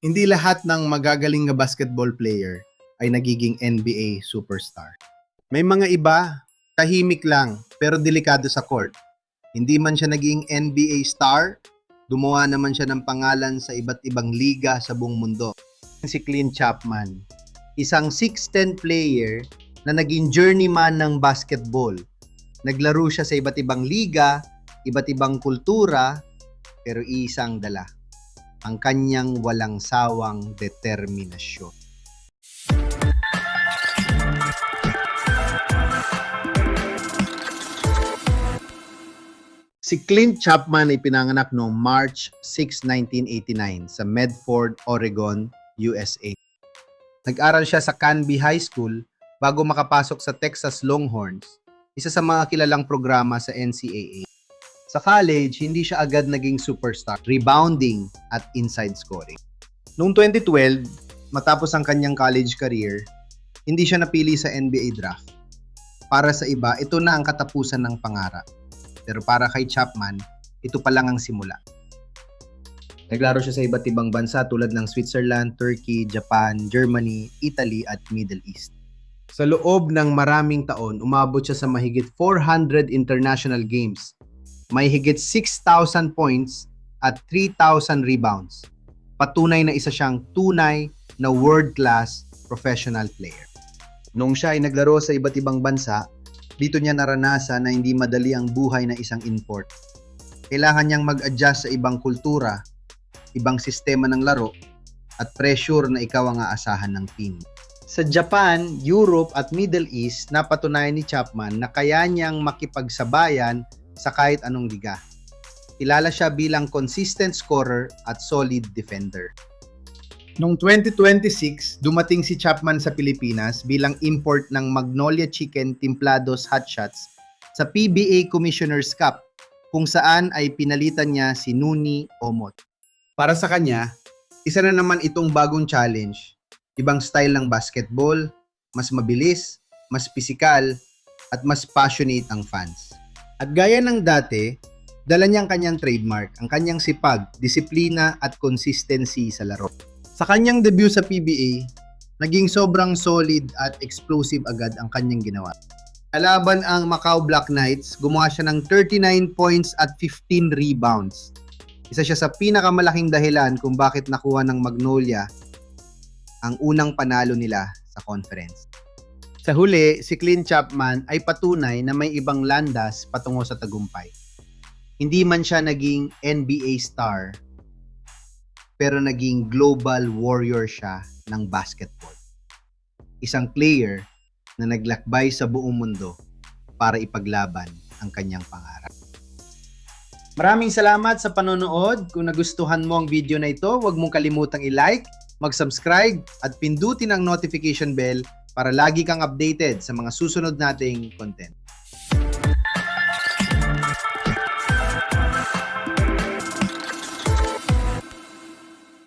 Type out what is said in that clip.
Hindi lahat ng magagaling na basketball player ay nagiging NBA superstar. May mga iba, tahimik lang pero delikado sa court. Hindi man siya naging NBA star, gumawa naman siya ng pangalan sa iba't ibang liga sa buong mundo. Si Clint Chapman, isang 6'10 player na naging journeyman ng basketball. Naglaro siya sa iba't ibang liga, iba't ibang kultura, pero isang dala, ang kanyang walang sawang determinasyon. Si Clint Chapman ay pinanganak noong March 6, 1989 sa Medford, Oregon, USA. Nag-aral siya sa Canby High School bago makapasok sa Texas Longhorns, isa sa mga kilalang programa sa NCAA. Sa college, hindi siya agad naging superstar, rebounding at inside scoring. Noong 2012, matapos ang kanyang college career, hindi siya napili sa NBA draft. Para sa iba, ito na ang katapusan ng pangarap. Pero para kay Chapman, ito pa lang ang simula. Naglaro siya sa iba't ibang bansa tulad ng Switzerland, Turkey, Japan, Germany, Italy at Middle East. Sa loob ng maraming taon, umabot siya sa mahigit 400 international games. May higit 6,000 points at 3,000 rebounds. Patunay na isa siyang tunay na world-class professional player. Noong siya ay naglaro sa iba't ibang bansa, dito niya naranasan na hindi madali ang buhay na isang import. Kailangan niyang mag-adjust sa ibang kultura, ibang sistema ng laro, at pressure na ikaw ang aasahan ng team. Sa Japan, Europe at Middle East, napatunayan ni Chapman na kaya niyang makipagsabayan sa kahit anong liga. Kilala siya bilang consistent scorer at solid defender. Noong 2026, dumating si Chapman sa Pilipinas bilang import ng Magnolia Chicken Timplados Hot Shots sa PBA Commissioner's Cup, kung saan ay pinalitan niya si Nuni Omot. Para sa kanya, isa na naman itong bagong challenge. Ibang style ng basketball, mas mabilis, mas pisikal, at mas passionate ang fans. At gaya ng dati, dala niya ang kanyang trademark, ang kanyang sipag, disiplina at consistency sa laro. Sa kanyang debut sa PBA, naging sobrang solid at explosive agad ang kanyang ginawa. Kalaban ang Macau Black Knights, gumawa siya ng 39 points at 15 rebounds. Isa siya sa pinakamalaking dahilan kung bakit nakuha ng Magnolia ang unang panalo nila sa conference. Sa huli, si Clint Chapman ay patunay na may ibang landas patungo sa tagumpay. Hindi man siya naging NBA star, pero naging global warrior siya ng basketball. Isang player na naglakbay sa buong mundo para ipaglaban ang kanyang pangarap. Maraming salamat sa panonood. Kung nagustuhan mo ang video na ito, huwag mong kalimutang i-like, mag-subscribe at pindutin ang notification bell para lagi kang updated sa mga susunod nating content.